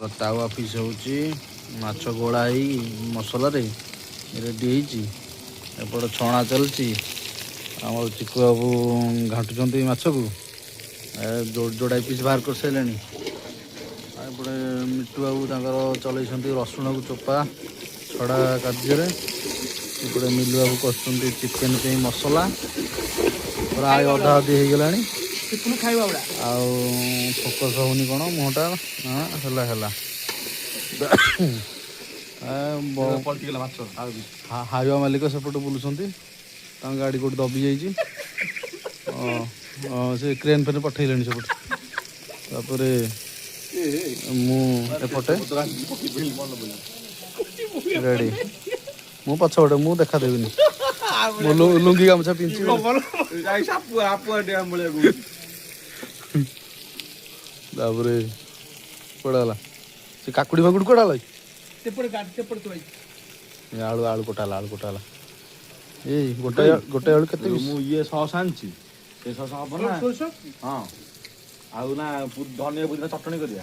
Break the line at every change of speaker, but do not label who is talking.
ତାୱା ପିସ୍ ହେଉଛି ମାଛ ଗୋଳା ହେଇ ମସଲାରେ ରେଡ଼ି ହେଇଛି। ଏପଟେ ଛଣା ଚାଲିଛି। ଆମର ଚିକୁ ବାବୁ ଘାଣ୍ଟୁଛନ୍ତି ମାଛକୁ, ଯୋଡ଼ାଏ ପିସ୍ ବାହାର କରିସାରିଲେଣି। ଏପଟେ ମିଟୁ ବାବୁ ତାଙ୍କର ଚଲେଇଛନ୍ତି ରସୁଣକୁ ଚୋପା ଛଡ଼ା କାର୍ଯ୍ୟରେ। ଏପଟେ ମିଲୁ ବାବୁ କରୁଛନ୍ତି ଚିକେନ୍ ପାଇଁ ମସଲା, ପ୍ରାୟ ଅଧା ଅଧି ହେଇଗଲାଣି। ଆଉ ଫୋକସ୍ ହେଉନି କ'ଣ ମୁହଁଟା। ହେଲା ହାଇବା ମାଲିକ ସେପଟେ ବୁଲୁଛନ୍ତି, ତାଙ୍କ ଗାଡ଼ି କେଉଁଠି ଦବି ଯାଇଛି। ସେ କ୍ରେନ୍ ଫେନ୍ ପଠେଇଲେଣି ସେପଟେ। ତାପରେ ମୁଁ ଏପଟେ ରେଡ଼ି, ମୁଁ ପଛପଟେ, ମୁଁ ଦେଖା ଦେବିନି। ମୁଁ ଲୁଙ୍ଗି ଗାମୁଛା ପିନ୍ଧିଛି। ତାପରେ କୁଆଡ଼େ ଗଲା ସେ କାକୁଡ଼ି ଫାକୁଡ଼ି କୁଆଡ଼େ ଗଲା? ଆଳୁ କଟା ହେଲା। ଏଇ ଗୋଟେ ଆଳୁ କେତେ?
ମୁଁ ଇଏ ସସ୍ ଆଣିଛି, ସେ ସସ୍ ହବ ନା? ହଁ, ଆଉ ନା ଧନିଆ ପୁଦିନା ଚଟଣି କରିବା।